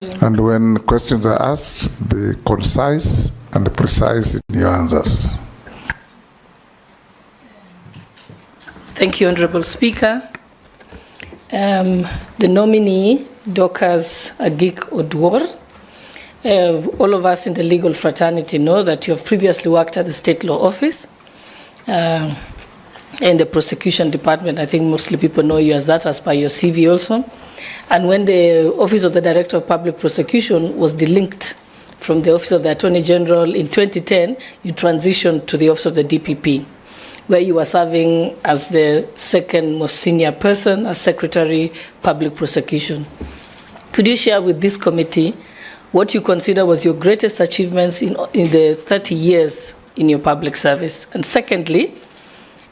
And when questions are asked, be concise and precise in your answers. Thank you, Honorable Speaker. The nominee, Dorcas Oduor'S, all of us in the legal fraternity know that you have previously worked at the State Law Office in the prosecution department. I think mostly people know you as that, as per your CV also. And when the Office of the Director of Public Prosecution was delinked from the Office of the Attorney General in 2010, you transitioned to the Office of the DPP, where you were serving as the second most senior person as Secretary Public Prosecution. Could you share with this committee what you consider was your greatest achievements in the 30 years in your public service? And secondly,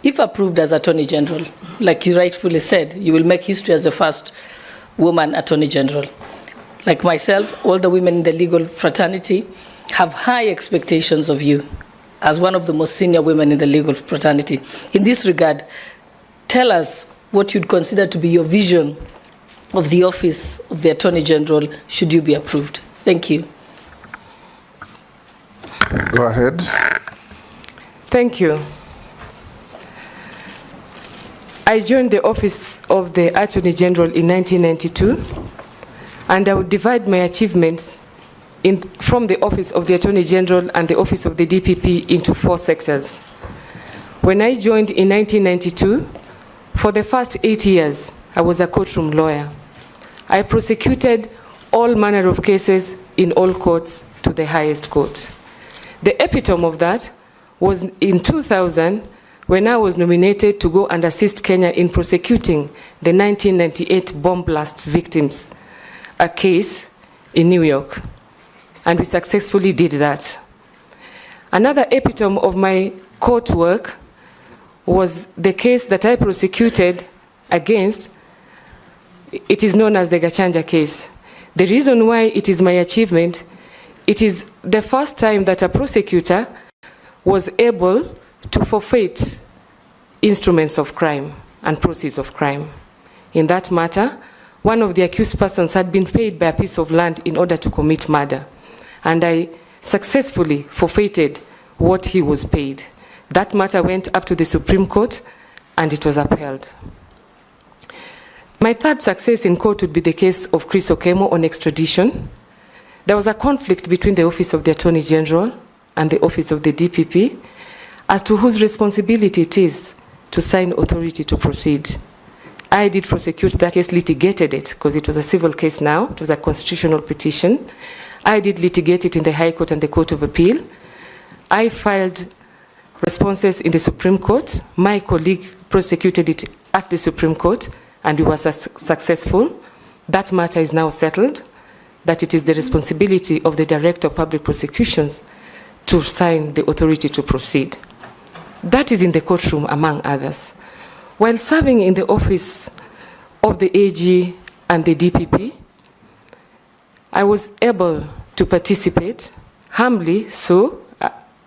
if approved as Attorney General, like you rightfully said, you will make history as the first woman Attorney General. Like myself, all the women in the legal fraternity have high expectations of you as one of the most senior women in the legal fraternity. In this regard, tell us what you'd consider to be your vision of the office of the Attorney General should you be approved. Thank you. Go ahead. Thank you. I joined the office of the Attorney General in 1992, and I would divide my achievements from the Office of the Attorney General and the Office of the DPP into 4 sectors. When I joined in 1992, for the first 8 years, I was a courtroom lawyer. I prosecuted all manner of cases in all courts to the highest court. The epitome of that was in 2000, when I was nominated to go and assist Kenya in prosecuting the 1998 bomb blast victims, a case in New York. And we successfully did that. Another epitome of my court work was the case that I prosecuted against. It is known as the Gachanja case. The reason why it is my achievement, it is the first time that a prosecutor was able to forfeit instruments of crime and proceeds of crime. In that matter, one of the accused persons had been paid by a piece of land in order to commit murder, and I successfully forfeited what he was paid. That matter went up to the Supreme Court, and it was upheld. My third success in court would be the case of Chris Okemo on extradition. There was a conflict between the Office of the Attorney General and the Office of the DPP as to whose responsibility it is to sign authority to proceed. I did prosecute that case, litigated it, because it was a civil case now. It was a constitutional petition. I did litigate it in the High Court and the Court of Appeal. I filed responses in the Supreme Court. My colleague prosecuted it at the Supreme Court, and we were successful. That matter is now settled, that it is the responsibility of the Director of Public Prosecutions to sign the authority to proceed. That is in the courtroom, among others. While serving in the office of the AG and the DPP, I was able to participate, humbly so.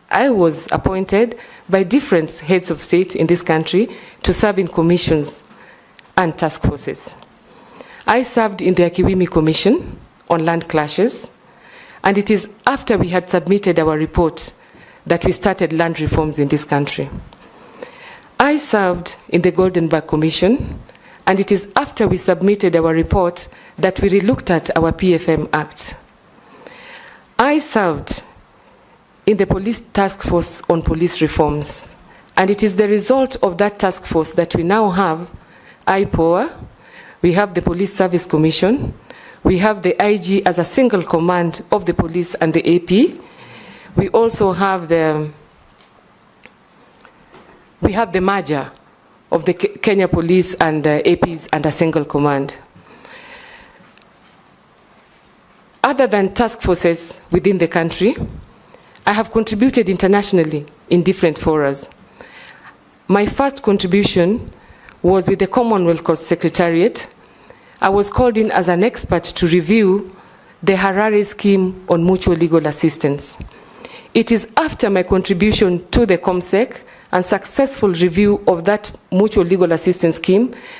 I was appointed by different heads of state in this country to serve in commissions and task forces. I served in the Akiwimi Commission on land clashes, and it is after we had submitted our report that we started land reforms in this country. I served in the Goldenberg Commission, and it is after we submitted our report that we relooked at our PFM Act. I served in the Police Task Force on police reforms, and it is the result of that task force that we now have IPOA, we have the Police Service Commission, we have the IG as a single command of the police and the AP. We also have the merger of the Kenya Police and APs and a single command. Other than task forces within the country, I have contributed internationally in different forums. My first contribution was with the Commonwealth Court Secretariat. I was called in as an expert to review the Harare scheme on mutual legal assistance. It is after my contribution to the ComSec and successful review of that mutual legal assistance scheme